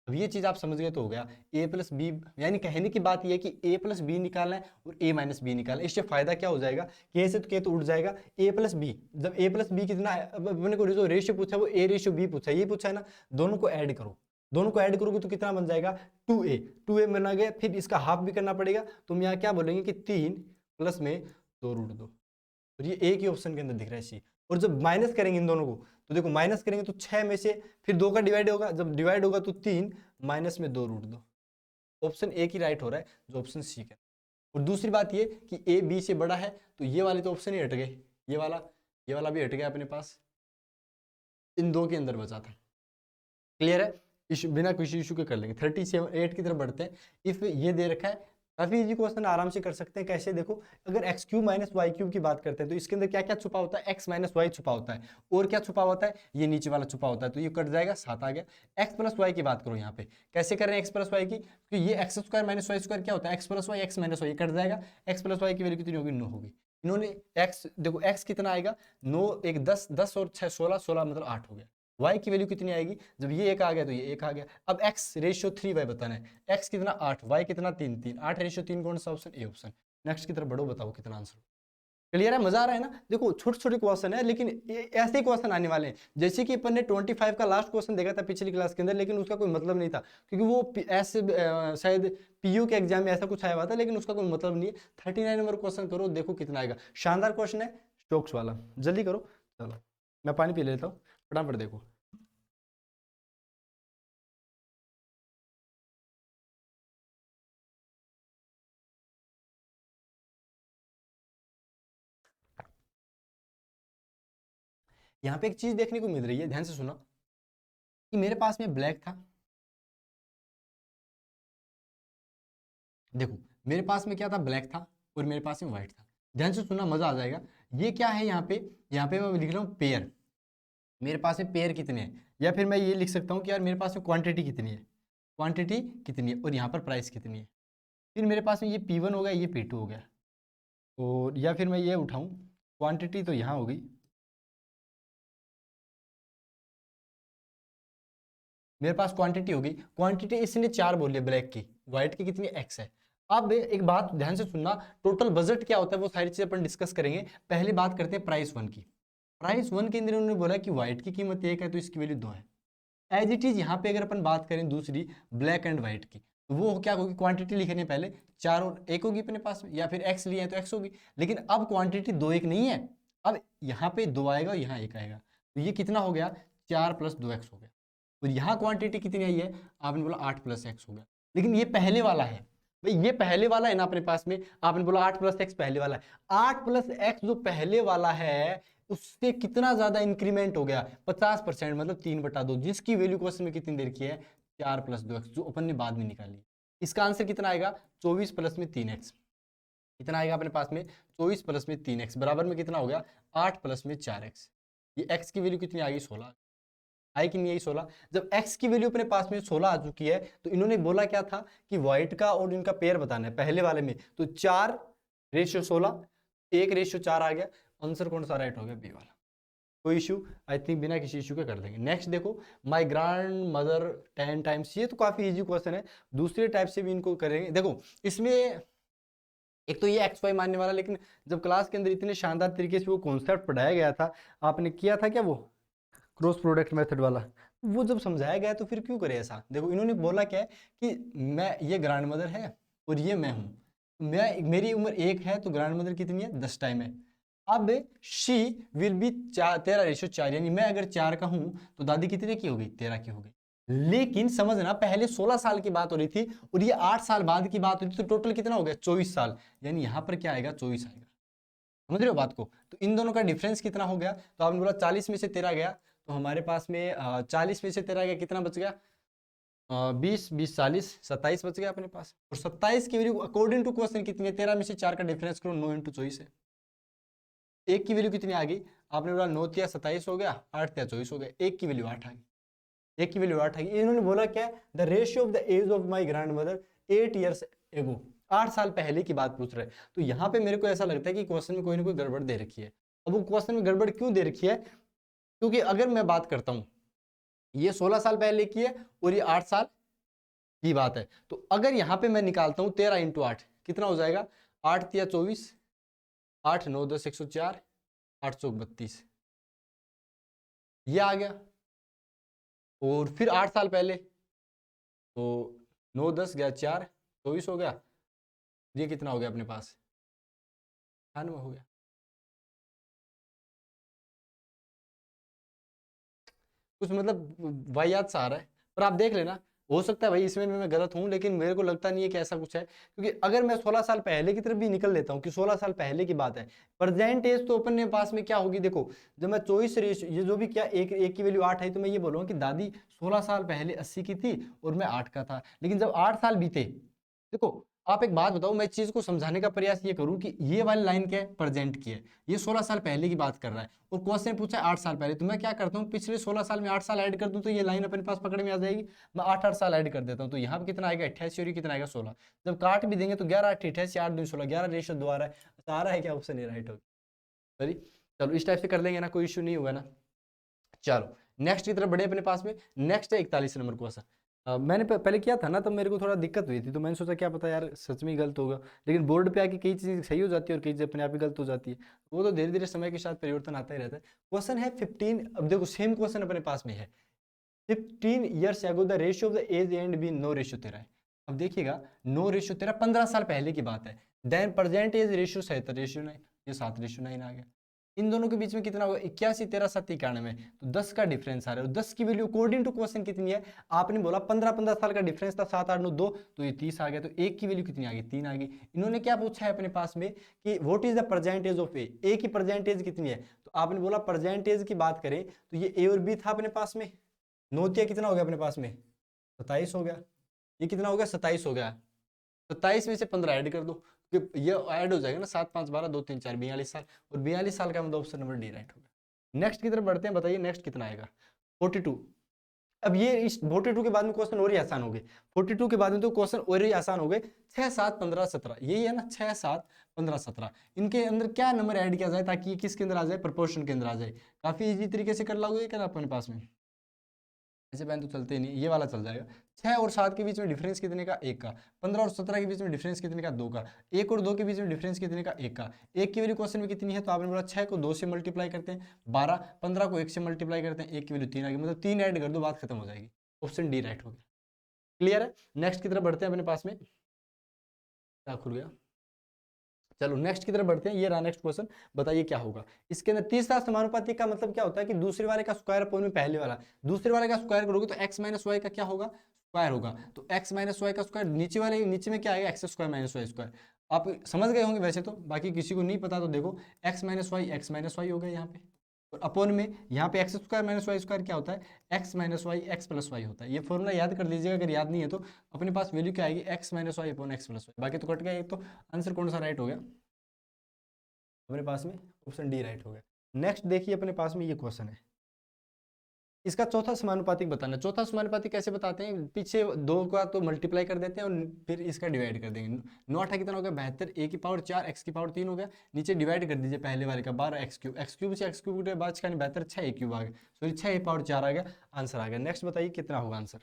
अब ये चीज आप समझ गए तो हो गया। a + b, यानी कहने की बात ये है कि a + b निकालना है और a - b निकालना है। इससे फायदा क्या हो जाएगा, k से तो k तो उठ जाएगा, a + b, जब a + b कितना है, अब अपने को जो रेशियो पूछा है वो a/b पूछा है, ये पूछा है ना, दोनों को ऐड करो। दोनों को ऐड करोगे तो कितना बन जाएगा 2a बना गया। फिर इसका हाफ भी करना पड़ेगा, तो हम यहाँ क्या बोलेंगे कि 3 + में 2√2, और ये एक ही ऑप्शन के अंदर दिख रहा है सी। और जब माइनस करेंगे इन दोनों को तो देखो माइनस करेंगे तो 6 में से फिर 2 का डिवाइड होगा, जब डिवाइड होगा तो 3 माइनस में 2√2। ऑप्शन एक ही राइट हो रहा है, जो ऑप्शन सी का। और दूसरी बात ये कि ए बी से बड़ा है, तो ये वाले तो ऑप्शन ही हट गए, ये वाला भी हट गया अपने पास, इन दो के अंदर बचा था। क्लियर है। इशू बिना किसी इशू के कर लेंगे। 38 की तरफ बढ़ते हैं। इफ ये दे रखा है, काफी इजी क्वेश्चन, आराम से कर सकते हैं। कैसे देखो, अगर x³ - y³ की बात करते हैं तो इसके अंदर क्या क्या छुपा होता है, x - y छुपा होता है, और क्या छुपा होता है, ये नीचे वाला छुपा होता है, तो ये कट जाएगा 7 आ गया। x + y की बात करो यहाँ पे, कैसे कर रहे हैं x + y की, क्योंकि ये x² - y² क्या होता है x + y, x - y cut जाएगा। x + y की वैल्यू कितनी होगी 9 होगी। इन्होंने x देखो, x कितना आएगा 9 1 10, 10 और 6 16, 16 मतलब 8 हो गया। y की वैल्यू कितनी आएगी, जब ये 1 आ गया तो ये 1 आ गया। अब x/3y बताना है, x कितना 8, y कितना 3 3, 8/3 कौन सा ऑप्शन, ए ऑप्शन। नेक्स्ट की तरफ बढ़ो, बताओ कितना आंसर। क्लियर है, मजा आ रहा है ना। देखो छोटे छोटे क्वेश्चन है, लेकिन ऐसे ही क्वेश्चन आने वाले हैं। जैसे कि अपन ने 25 का लास्ट क्वेश्चन देखा था पिछली क्लास के अंदर, लेकिन उसका कोई मतलब नहीं था, क्योंकि वो ऐसे शायद पीयू के एग्जाम में ऐसा कुछ आया हुआ था, लेकिन उसका कोई मतलब नहीं है। 39 नंबर क्वेश्चन करो, देखो कितना आएगा। शानदार क्वेश्चन है, स्टोक्स वाला, जल्दी करो। चलो मैं पानी पी लेता हूँ, फटाफट देखो। यहाँ पे एक चीज देखने को मिल रही है, ध्यान से सुना, कि मेरे पास में ब्लैक था। देखो मेरे पास में क्या था, ब्लैक था, और मेरे पास में व्हाइट था। ध्यान से सुनना, मजा आ जाएगा। ये क्या है यहाँ पे मैं लिख रहा हूँ पेयर। मेरे पास में पेयर कितने हैं, या फिर मैं ये लिख सकता हूँ कि यार मेरे पास में क्वांटिटी कितनी है, क्वांटिटी कितनी है, और यहाँ पर प्राइस कितनी है। फिर मेरे पास में ये P1 हो गया, ये P2 हो गया, और या फिर मैं ये उठाऊँ, क्वांटिटी तो यहाँ होगी, मेरे पास क्वांटिटी होगी। क्वांटिटी इसने 4 बोली ब्लैक की, व्हाइट की कितनी x है। अब एक बात ध्यान से सुनना, टोटल बजट क्या होता है वो सारी चीजें अपन डिस्कस करेंगे। पहले बात करते हैं प्राइस 1 की। प्राइस 1 के अंदर उन्होंने बोला कि व्हाइट की कीमत 1 है तो इसकी वैल्यू 2 है। एज इट इज यहाँ पे अगर अपन बात करें दूसरी ब्लैक एंड व्हाइट की, तो वो क्या होगी, क्वांटिटी लिखने पहले 4 और 1 होगी अपने पास में, या फिर x लिए हैं तो x होगी। लेकिन अब क्वांटिटी 2 1 नहीं है, अब यहाँ पे 2 आएगा और यहाँ 1 आएगा, तो ये कितना हो गया, 4 + 2x हो गया। और यहाँ क्वांटिटी कितनी आई है, आपने बोला 8 + x हो गया। लेकिन ये पहले वाला है भाई, ये पहले वाला है ना अपने पास में, आपने बोला 8 + x पहले वाला है, 8 + x जो पहले वाला है उससे कितना ज्यादा इंक्रीमेंट हो गया, 50%, मतलब 3/2, जिसकी वैल्यू क्वेश्चन में कितनी देर की है, 4 + 2x, जो अपन ने बाद में निकाली। इसका आंसर कितना आएगा, 24 + 3x। कितना आएगा अपने पास में, 24 + 3x बराबर में कितना हो गया, 8 + 4x। ये x की वैल्यू कितनी आ गई, 16 आई कि नहीं आई, 16। जब x की वैल्यू अपने पास में 16 आ चुकी है, तो इन्होंने बोला क्या था कि व्हाइट का और इनका पेयर बताना है पहले वाले में, तो 4:16, 1:4 आ गया। आंसर कौन सा राइट हो गया, बी वाला। कोई इशू, आई थिंक बिना किसी इशू के कर देंगे। नेक्स्ट देखो, माई ग्रैंड मदर 10 टाइम्स, ये तो काफी इजी क्वेश्चन है, दूसरे टाइप से भी इनको करेंगे। देखो इसमें एक तो ये एक्स वाई मानने वाला, लेकिन जब क्लास के अंदर इतने शानदार तरीके से वो कॉन्सेप्ट पढ़ाया गया था, आपने किया था क्या वो क्रॉस प्रोडक्ट मेथड वाला, वो जब समझाया गया तो फिर क्यों करे ऐसा। देखो इन्होंने बोला क्या है कि मैं, ये ग्रैंड मदर है और ये मैं हूँ, मेरी उम्र 1 है तो ग्रैंड मदर कितनी है, 10 टाइम है। अब शी विल बी 13:4, यानी मैं अगर 4 का हूं तो दादी कितने की होगी, 13 की होगी। लेकिन समझना पहले 16 साल की बात हो रही थी और ये 8 साल बाद की बात हो रही थी, तो टोटल कितना हो गया, 24 साल, यानी यहां पर क्या आएगा, 24 आएगा। समझ रहे हो बात को, तो इन दोनों का डिफरेंस कितना हो गया, तो आपने बोला 40 में से 13 गया, तो हमारे पास में 40 में से 13 गया, कितना बच गया, 20 20 40 27 बच गया अपने पास। और 27 की वैल्यू अकॉर्डिंग टू क्वेश्चन कितनी है, 13 में से 4 का डिफरेंस करो, 9 × 24 है। 1 की वैल्यू कितनी आ गई, आपने बोला 9 × 3 = 27 हो गया, 8 × 3 = 24 हो गया, 1 की वैल्यू 8 आ गई, 1 की वैल्यू 8 आ गई। इन्होंने बोला क्या, the ratio of the age of my grandmother 8 years ago, 8 साल पहले की बात पूछ रहे हैं। तो यहाँ पे मेरे को ऐसा लगता है कि क्वेश्चन में कोई ना कोई गड़बड़ दे रखी है। अब वो क्वेश्चन में गड़बड़ क्यों दे रखी है, क्योंकि अगर मैं बात करता हूँ, ये 16 साल पहले की है और ये 8 साल की बात है, तो अगर यहाँ पे मैं निकालता हूँ 13 × 8 कितना हो जाएगा, 8 × 3 = 24, 8 9 10 104, 8 चौक 32, ये आ गया। और फिर 8 साल पहले, तो 9 10 गया 4 24 हो गया, ये कितना हो गया अपने पास, 98 हो गया। कुछ मतलब वाहियात सा आ रहा है, पर आप देख लेना, हो सकता है भाई इसमें मैं गलत हूं, लेकिन मेरे को लगता नहीं है कि ऐसा कुछ है, क्योंकि अगर मैं 16 साल पहले की तरफ भी निकल लेता हूं कि 16 साल पहले की बात है, प्रेजेंट एज तो अपने पास में क्या होगी, देखो जब मैं 24 रेशियो, ये जो भी क्या, एक की वैल्यू 8 है, तो मैं ये बोलूंगा कि दादी 16 साल पहले 80 की थी और मैं 8 का था। लेकिन जब 8 साल बीते, देखो आप एक बात बताओ, मैं इस चीज को समझाने का प्रयास ये करूं कि ये वाली लाइन क्या है, प्रेजेंट की है, ये 16 साल पहले की बात कर रहा है और क्वेश्चन पूछा है 8 साल पहले, तो मैं क्या करता हूँ, पिछले 16 साल में 8 साल ऐड कर दूं तो ये लाइन अपने पास पकड़ में आ जाएगी। मैं 8 साल ऐड कर देता हूँ, तो यहाँ पे कितना आएगा, 88, और ये कितना आएगा, 16। जब काट भी देंगे तो 11 8 88, 8 2 16, 11 रेशो 2 आ रहा है, आ रहा है क्या, ऑप्शन ए राइट होगा। सॉरी, चलो इस टाइप से कर लेंगे ना, कोई इशू नहीं होगा ना। चलो नेक्स्ट की तरफ बढ़े अपने पास में, नेक्स्ट है 41 नंबर क्वेश्चन। मैंने पहले किया था ना, तब मेरे को थोड़ा दिक्कत हुई थी, तो मैंने सोचा क्या पता यार सच में गलत होगा, लेकिन बोर्ड पे आके कई चीज़ें सही हो जाती है और कई चीज़ें अपने आप ही गलत हो जाती है, वो तो धीरे धीरे समय के साथ परिवर्तन आता ही रहता है। क्वेश्चन है 15, अब देखो सेम क्वेश्चन अपने पास में है, 15 years ago the ratio of the age and b 9:13 है। अब देखिएगा 9:13 15 साल पहले की बात है, देन प्रेजेंट एज रेशियो 77:9, ये 7:9 आ गया। इन दोनों के बीच में कितना होगा, 81 13 7 91, तो 10 का डिफरेंस आ रहा है। 10 की वैल्यू अकॉर्डिंग टू क्वेश्चन कितनी है, आपने बोला 15 साल का डिफरेंस था, 7 8 9 2, तो ये 30 आ गया, तो एक की वैल्यू कितनी आ गई, 3 आ गई। इन्होंने क्या पूछा है अपने पास में कि what is the percentage of A की परसेंटेज कितनी है, तो आपने बोला परसेंटेज की बात करें तो ये ए और बी था अपने पास में, नोतिया कितना हो गया अपने पास में, 27 हो गया, ये कितना हो गया, 27 हो गया, 27 में से 15 ऐड कर दो, कि ये ऐड हो जाएगा ना, 7 5 12 2 3 4 42 साल, और 42 साल का मतलब ऑप्शन नंबर डी राइट होगा। नेक्स्ट की तरफ बढ़ते हैं, बताइए नेक्स्ट कितना आएगा, 42। अब ये इस 42 के बाद में क्वेश्चन और ही आसान हो गए, 42 के बाद में तो क्वेश्चन और ही आसान हो गए, 6 7 15 17, यही है ना, 6 7 15 17, इनके अंदर क्या नंबर ऐड किया जाए ताकि ये किसके अंदर आ जाए, प्रोपोर्शन के अंदर आ जाए। काफी इजी तरीके से कर लोगे क्या अपने पास में, ऐसे पेन तो चलते ही नहीं, ये वाला चल जाएगा। 6 और 7 के बीच में डिफरेंस कितने का? 1 का। 15 और 17 के बीच में डिफरेंस कितने का? 2 का। 1 और 2 के बीच में डिफरेंस कितने का? 1 का। 1 की वैल्यू क्वेश्चन में कितनी है? तो आपने बोला 6 को 2 से मल्टीप्लाई करते हैं 12, 15 को 1 से मल्टीप्लाई करते हैं, 1 की वैल्यू 3 आ गई, मतलब 3 ऐड कर दो, बात खत्म हो जाएगी। ऑप्शन डी राइट हो गया। क्लियर है? नेक्स्ट की तरफ बढ़ते हैं अपने पास में। क्या खुल गया? चलो नेक्स्ट की तरफ बढ़ते हैं। ये रहा नेक्स्ट क्वेश्चन, बताइए क्या होगा इसके अंदर। तीसरा समानुपाती का मतलब क्या होता है कि दूसरे वाले का स्क्वायर अपॉन में पहले वाला। दूसरे वाले का स्क्वायर करोगे तो x माइनस वाई का क्या होगा? स्क्वायर होगा। तो x माइनस वाई का स्क्वायर, नीचे वाले नीचे में क्या आएगा? X square minus Y square. आप समझ गए होंगे वैसे तो, बाकी किसी को नहीं पता तो देखो, x माइनस वाई हो गया यहाँ पे, और अपॉन में यहाँ पे X square minus Y square क्या होता है? X minus Y X plus Y होता है। ये फॉर्मूला याद कर लीजिएगा, अगर याद नहीं है तो। अपने पास वैल्यू क्या आएगी? X minus Y upon X plus Y. बाकी तो कट गया, एक तो आंसर कौन सा राइट हो गया अपने पास में? ऑप्शन डी राइट हो गया। नेक्स्ट देखिए अपने पास में ये क्वेश्चन है, इसका चौथा समानुपातिक बताना। चौथा समानुपातिक कैसे बताते हैं? पीछे 2 का तो मल्टीप्लाई कर देते हैं और फिर इसका डिवाइड कर देंगे। 9 8 कितना हो गया? 72, a की पावर 4 x की पावर 3 हो गया। नीचे डिवाइड कर दीजिए पहले वाले का 12 x क्यूब, x क्यूब से x क्यूब के बाद का 72, 6 a क्यूब आ गया, सॉरी 6 a पावर 4 आ गया, आंसर आ गया। नेक्स्ट बताइए कितना होगा answer.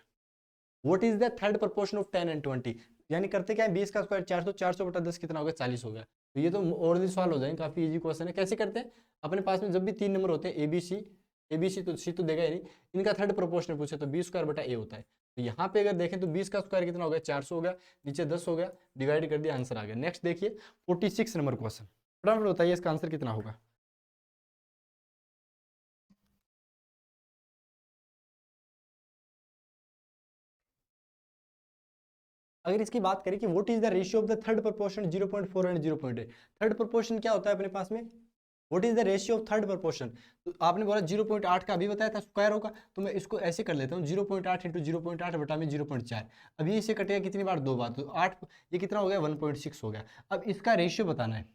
What is the third proportion of 10 and 20? यानी करते क्या है, 20 का स्क्वायर 400, 400 बटा 10 कितना हो गया? 40 हो गया। तो ये तो और भी सवाल हो जाएंगे, काफी इजी क्वेश्चन है। कैसे करते हैं? अपने पास में जब भी 3 नंबर होते हैं ए बी सी तो सी तो देगा ही नहीं, इनका थर्ड प्रोपोर्शन पूछे तो बी स्क्वायर बटा ए होता है। तो यहाँ पे अगर देखें तो 20 का स्क्वायर कितना हो गया? 400 हो गया, नीचे 10 हो गया, डिवाइड कर दिया, आंसर आ गया। नेक्स्ट देखिए 46 नंबर क्वेश्चन, फटाफट बताइए इसका आंसर कितना होगा। अगर इसकी बात करें कि what is the ratio of the third proportion 0.4 and 0.8, third proportion क्या होता है अपने पास में? What is the ratio of third proportion? तो आपने बोला 0.8 का अभी बताया था स्क्वायर होगा, तो मैं इसको ऐसे कर लेता हूँ 0.8 इंटू 0.8 बटा में 0.4। अभी इसे कटेगा कितनी बार? 2 बार, तो 8, ये कितना हो गया? 1.6 हो गया। अब इसका रेशियो बताना है,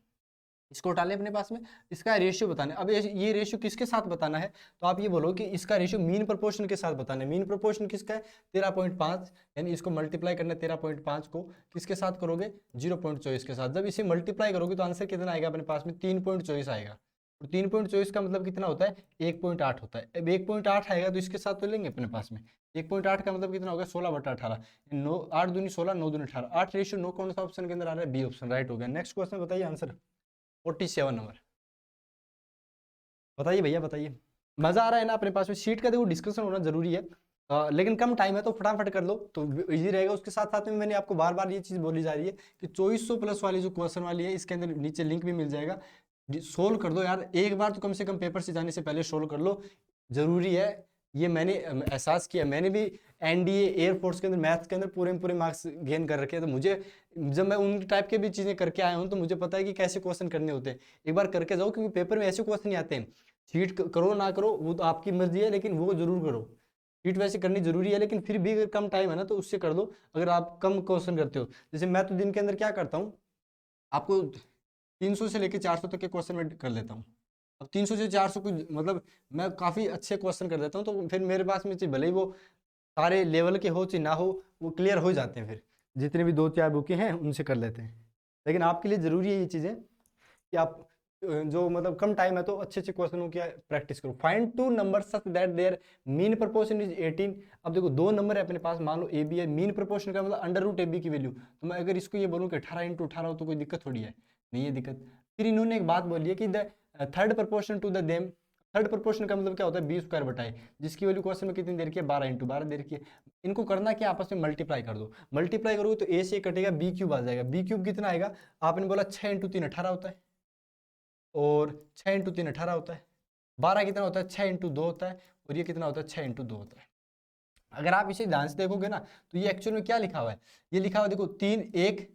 इसको डालें अपने पास में, इसका रेशियो बताना है। अब ये रेशियो किसके साथ बताना है? तो आप ये बोलो कि इसका रेशियो मीन प्रोपोर्शन के साथ बताना है। मीन प्रोपोर्शन किसका है? 13.5, यानी इसको मल्टीप्लाई करना है 13.5 को किसके साथ करोगे? 0.24 के साथ। जब इसे मल्टीप्लाई करोगे तो आंसर कितना आएगा अपने पास में? 3.24 आएगा। और 3.24 का मतलब कितना होता है? 1.8 होता है। अब 1.8 आएगा तो इसके साथ तो लेंगे अपने पास में। 1.8 का मतलब कितना होगा? 16 बटा 18, 9 8 दूनी 16, 9 दूनी 18, 8 रेशियो 9 कौन सा ऑप्शन के अंदर आ रहा है? बी ऑप्शन राइट हो गया। नेक्स्ट क्वेश्चन बताइए आंसर। 47 नंबर, बताइए भैया बताइए। मजा आ रहा है ना अपने पास में? शीट का देखो डिस्कशन होना जरूरी है, लेकिन कम टाइम है तो फटाफट कर लो तो इजी रहेगा। उसके साथ साथ में मैंने आपको बार बार ये चीज बोली जा रही है कि 2400 प्लस वाली जो क्वेश्चन वाली है, इसके अंदर नीचे लिंक भी मिल जाएगा, सोल्व कर दो यार। एक बार तो कम से कम पेपर से जाने से पहले सोल्व कर लो, जरूरी है। ये मैंने एहसास किया, मैंने भी एनडीए एयरफोर्स के अंदर मैथ्स के अंदर पूरे पूरे मार्क्स गेन कर रखे हैं, तो मुझे जब मैं उन टाइप के भी चीजें करके आया हूँ तो मुझे पता है कि कैसे क्वेश्चन करने होते हैं। एक बार करके जाओ, क्योंकि पेपर में ऐसे क्वेश्चन नहीं आते हैं। चीट करो ना करो वो तो आपकी मर्जी है, लेकिन वो जरूर करो। चीट वैसे करनी जरूरी है, लेकिन फिर भी अगर कम टाइम है ना तो उससे कर दो, अगर आप कम क्वेश्चन करते हो। जैसे मैं तो दिन के अंदर क्या करता हूँ, आपको 300 से लेकर 400 तक के क्वेश्चन में कर लेता हूँ। अब 300 से 400 को मतलब मैं काफ़ी अच्छे क्वेश्चन कर देता हूँ, तो फिर मेरे पास में भले ही वो सारे लेवल के हो चाहे ना हो, वो क्लियर हो जाते हैं। फिर जितने भी 2 4 बुकें हैं उनसे कर लेते हैं। लेकिन आपके लिए ज़रूरी है ये चीज़ें कि आप जो मतलब कम टाइम है तो अच्छे अच्छे क्वेश्चनों की प्रैक्टिस करो। Find 2 number such that there mean proportion is 18। अब देखो 2 नंबर है अपने पास, मान लो ए बी है, मीन प्रोपोर्शन का मतलब अंडर रूट ए बी की वैल्यू। तो मैं अगर इसको ये बोलूँ कि 18 इंटू 18 हो तो कोई दिक्कत थोड़ी है, नहीं है दिक्कत। फिर इन्होंने एक बात बोली है कि the third proportion to the them, third proportion का मतलब क्या होता है? बी स्क्वायर बटाए, जिसकी वैल्यू क्वेश्चन में कितनी देर की है? 12 इंटू 12 देर की है। इनको करना क्या, आपस में मल्टीप्लाई कर दो। मल्टीप्लाई करोगे तो ए से कटेगा, बी क्यूब आ जाएगा। बी क्यूब कितना आएगा? आपने बोला 6 इंटू 3 18 होता है, और 6 इंटू 3 18 होता है। 12 कितना होता है? 6 इंटू 2 होता है, और ये कितना होता है? 6 इंटू 2 होता है। अगर आप इसे ध्यान से देखोगे ना तो ये एक्चुअल में क्या लिखा हुआ है? ये लिखा हुआ है देखो 3 1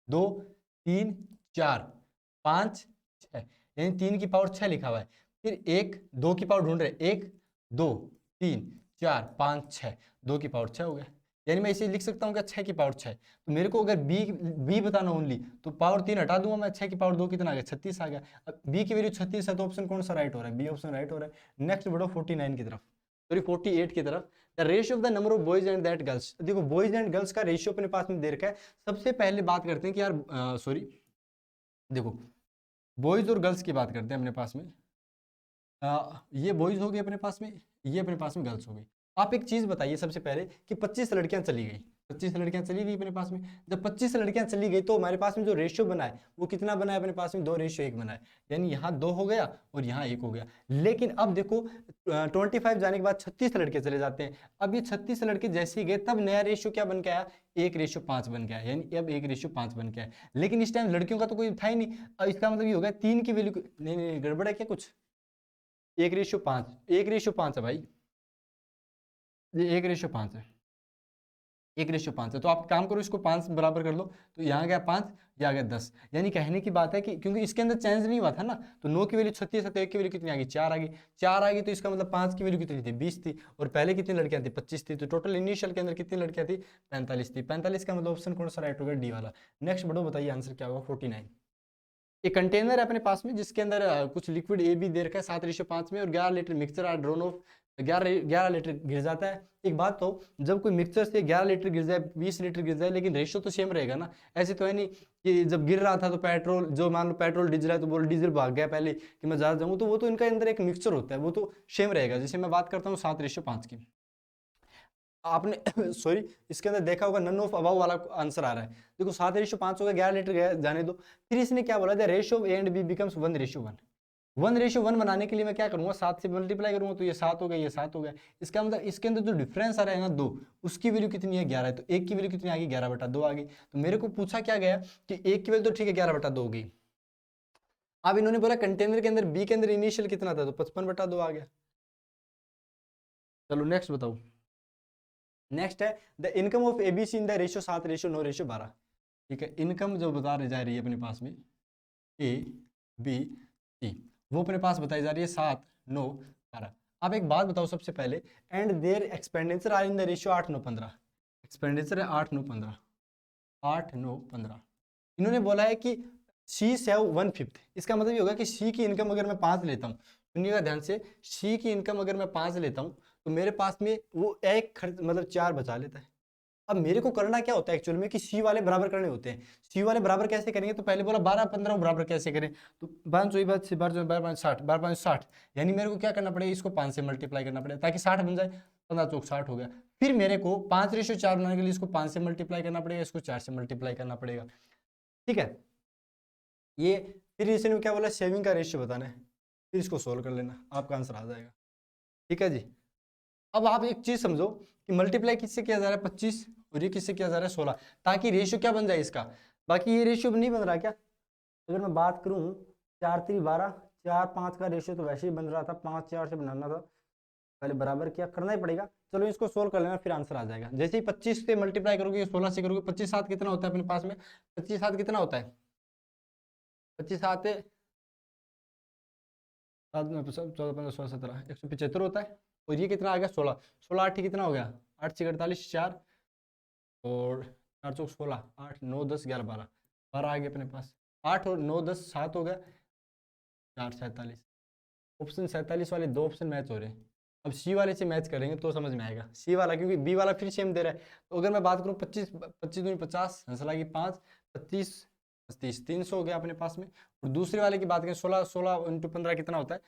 2 3 4 5 6, यानी 3 की पावर 6 लिखा हुआ है। फिर 1 2 की पावर ढूंढ रहे, 1 2 3 4 5 6, 2 की पावर 6 हो गया। यानी मैं इसे लिख सकता हूँ क्या? 6 की पावर 6। तो मेरे को अगर बी बताना ओनली, तो पावर 3 हटा दूंगा मैं, 6 की पावर 2 कितना आ गया? 36 आ गया। अब बी की वैल्यू 36 है, तो ऑप्शन कौन सा राइट हो रहा है? बी ऑप्शन राइट हो रहा है। नेक्स्ट बढ़ो 49 की तरफ, सॉरी 48 की तरफ। The ratio of the number of boys and that girls. देखो बॉयज एंड गर्ल्स का रेशियो अपने पास में दे रखा है। सबसे पहले बात करते हैं कि यार सॉरी देखो बॉयज और गर्ल्स की बात करते हैं अपने पास में। ये बॉयज हो गए अपने पास में, ये अपने पास में गर्ल्स हो गई। आप एक चीज बताइए सबसे पहले कि 25 लड़कियां चली गई, 25 लड़कियां चली गई अपने पास में। जब 25 लड़कियां चली गई तो हमारे पास में जो रेशियो बना है वो कितना बना है अपने पास में, 2:1 बना है। यानी यहाँ 2 हो गया और यहाँ 1 हो गया। लेकिन अब देखो 25 जाने के बाद 36 लड़के चले जाते हैं। अब ये 36 लड़के जैसे ही गए तब नया रेशियो क्या बन के आया, 1:5 बन गया। यानी अब 1:5 बन गया। लेकिन इस टाइम लड़कियों का तो कोई था ही नहीं। अब इसका मतलब ये हो गया 3 की वैल्यू, नहीं नहीं गड़बड़ है क्या कुछ, 1:5, 1:5 है भाई, ये 1:5 है, 1:5 है। तो आप काम करो, इसको 5 बराबर कर लो, तो यहाँ गया 5, यहाँ गया 10। यानी कहने की बात है कि क्योंकि इसके अंदर चेंज नहीं हुआ था ना, तो 9 की वैल्यू 36 है तो 1 की वैल्यू कितनी आ गई, 4 आ गई। 4 आ गई तो इसका मतलब 5 की वैल्यू कितनी थी, 20 थी। और पहले कितनी लड़कियां थी, 25 थी। तो टोटल इनिशियल के अंदर कितनी लड़कियां थी, 45 थी। 45 का मतलब ऑप्शन कौन सा राइट होगा, डी वाला। नेक्स्ट बढ़ो, बताइए आंसर क्या होगा, 49। एक कंटेनर है अपने पास में जिसके अंदर कुछ लिक्विड ए बी दे रखा है 7:5 में, और 11 litre mixture are drawn of 11 litre गिर जाता है। एक बात तो, जब कोई मिक्सचर से 11 लीटर गिर जाए, 20 लीटर गिर जाए, लेकिन रेशियो तो सेम रहेगा ना। ऐसे तो है नहीं कि जब गिर रहा था तो पेट्रोल, जो मान लो पेट्रोल डीजल है तो बोल डीजल भाग गया पहले कि मैं ज्यादा जाऊँ, तो वो तो इनका अंदर एक मिक्सचर होता है, वो तो सेम रहेगा। जैसे मैं बात करता हूँ 7:5 की, आपने सॉरी इसके अंदर देखा होगा नन ऑफ अबाव वाला आंसर आ रहा है। देखो 7:5 हो गया, 11 लीटर गया, जाने दो। फिर इसने क्या बोला, the ratio of A and B becomes 1:1। 1:1 बनाने के लिए मैं क्या करूंगा, 7 से मल्टीप्लाई करूंगा, तो ये 7 हो गया, ये 7 हो गया। इसका मतलब इसके अंदर जो डिफरेंस आ रहा है ना 2, उसकी वैल्यू कितनी है, 11 है। तो एक की वैल्यू कितनी आ गई, 11/2 आ गई। तो मेरे को पूछा क्या गया कि एक की वैल्यू तो ठीक है 11/2 हो गई। अब इन्होंने बोला कंटेनर के अंदर बी के अंदर इनिशियल कितना था, तो 55/2 आ गया। चलो नेक्स्ट बताओ। नेक्स्ट है the income of ABC in the ratio 7:9:12। ठीक है, इनकम जो बता रही जा रही है अपने पास में ए बी सी, वो अपने पास बताई जा रही है 7:9:12। अब एक बात बताओ सबसे पहले, and their expenditure are in the ratio 8:9:15। Expenditure है 8:9:15, 8:9:15। इन्होंने बोला है कि सी सेव 1/5। इसका मतलब ये होगा कि सी की इनकम अगर मैं 5 लेता हूँ, सुनिएगा ध्यान से, सी की इनकम अगर मैं 5 लेता हूँ तो मेरे पास में वो एक खर्च मतलब 4 बचा लेता है। अब मेरे को करना क्या होता है एक्चुअल में कि सी वाले बराबर करने होते हैं। सी वाले बराबर कैसे करेंगे, तो पहले बोला 12-15 बराबर कैसे करें, तो 5 बार 60, 12-5 60। यानी मेरे को क्या करना पड़ेगा, इसको 5 से मल्टीप्लाई करना पड़ेगा ताकि 60 बन जाए। 15 × 60 हो गया। फिर मेरे को 5:4 बनाने के लिए इसको 5 से मल्टीप्लाई करना पड़ेगा, इसको 4 से मल्टीप्लाई करना पड़ेगा। ठीक है, ये फिर इसने क्या बोला, सेविंग का रेशियो बताना है। फिर इसको सोल्व कर लेना, आपका आंसर आ जाएगा। ठीक है जी। अब आप एक चीज समझो कि मल्टीप्लाई किससे किया जा रहा है, 25, और ये किससे किया जा रहा है, 16, ताकि रेशियो क्या बन जाए इसका। बाकी ये रेशियो नहीं बन रहा क्या, अगर मैं बात करूं 4×3=12, 4-5 का रेशियो तो वैसे ही बन रहा था, 5-4 से बनाना था, पहले बराबर किया, करना ही पड़ेगा। चलो इसको सोल्व कर लेना, फिर आंसर आ जाएगा। जैसे ही 25 से मल्टीप्लाई करोगे, 16 से करोगे, 25×7 कितना होता है अपने पास में, 25×7 कितना होता है, 25×7 14, 15, 16, 17, 175 होता है। और ये कितना आ गया, 16, 16 8 कितना हो गया, 8×6 = 48, 4 और 4×4 = 16, 8 9 10 11 12, 12 आ गया अपने पास। 8 और 9 10 7 हो गया, 4 47। ऑप्शन 47 वाले दो ऑप्शन मैच हो रहे हैं। अब सी वाले से मैच करेंगे तो समझ में आएगा, सी वाला, क्योंकि बी वाला फिर सेम दे रहा है। तो अगर मैं बात करूँ 25 25 दूनी 50, हंसला की 5, 25 30 300 हो गया अपने पास में। और दूसरे वाले की बात करें 16 16 × 15 कितना होता है,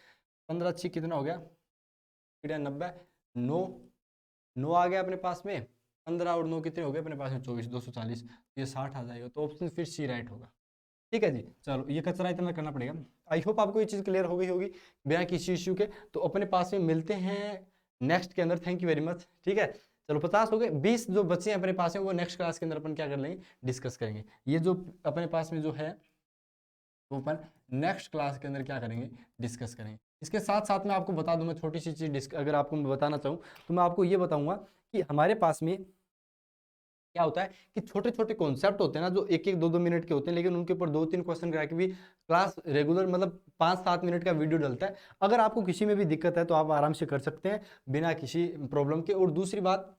15×6 कितना हो गया, 90, 9 9 आ गया अपने पास में, 15 और 9 कितने हो गए अपने पास में, 24, 240, ये 60 आ जाएगा। तो ऑप्शन फिर सी राइट होगा। ठीक है जी। चलो ये कचरा इतना करना पड़ेगा। आई होप आपको ये चीज़ क्लियर हो गई होगी बिना किसी इश्यू के। तो अपने पास में मिलते हैं नेक्स्ट के अंदर। Thank you very much. ठीक है, चलो 50 हो गए, 20 जो बच्चे हैं अपने पास में वो नेक्स्ट क्लास के अंदर अपन क्या कर लेंगे, डिस्कस करेंगे। ये जो अपने पास में जो है वो अपन नेक्स्ट क्लास के अंदर क्या करेंगे, डिस्कस करेंगे। इसके साथ साथ मैं आपको बता दूं, मैं छोटी सी चीज़ अगर आपको मैं बताना चाहूँ तो मैं आपको ये बताऊंगा कि हमारे पास में क्या होता है कि छोटे छोटे कॉन्सेप्ट होते हैं ना, जो 1-1 2-2 मिनट के होते हैं, लेकिन उनके ऊपर 2-3 क्वेश्चन करा के भी क्लास रेगुलर मतलब 5-7 मिनट का वीडियो डलता है। अगर आपको किसी में भी दिक्कत है तो आप आराम से कर सकते हैं बिना किसी प्रॉब्लम के। और दूसरी बात,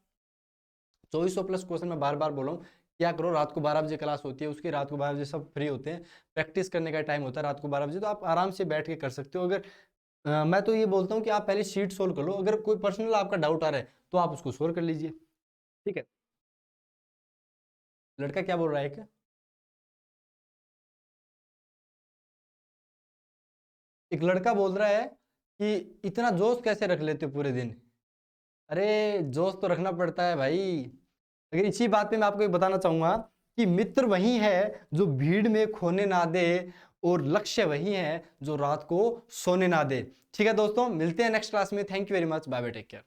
2400+ क्वेश्चन मैं बार बार बोला हूँ, क्या करो, रात को 12 बजे क्लास होती है, उसके रात को 12 बजे सब फ्री होते हैं, प्रैक्टिस करने का टाइम होता है रात को 12 बजे, तो आप आराम से बैठ के कर सकते हो। अगर मैं तो ये बोलता हूँ कि आप पहले शीट सोल्व कर लो, अगर कोई पर्सनल आपका डाउट आ रहा है तो आप उसको सोल्व कर लीजिए। ठीक है, लड़का क्या बोल रहा है, एक लड़का बोल रहा है कि इतना जोश कैसे रख लेते हो पूरे दिन। अरे जोश तो रखना पड़ता है भाई। लेकिन इसी बात पे मैं आपको एक बताना चाहूंगा कि मित्र वही है जो भीड़ में खोने ना दे, और लक्ष्य वही है जो रात को सोने ना दे। ठीक है दोस्तों, मिलते हैं नेक्स्ट क्लास में। Thank you very much, bye bye, take care.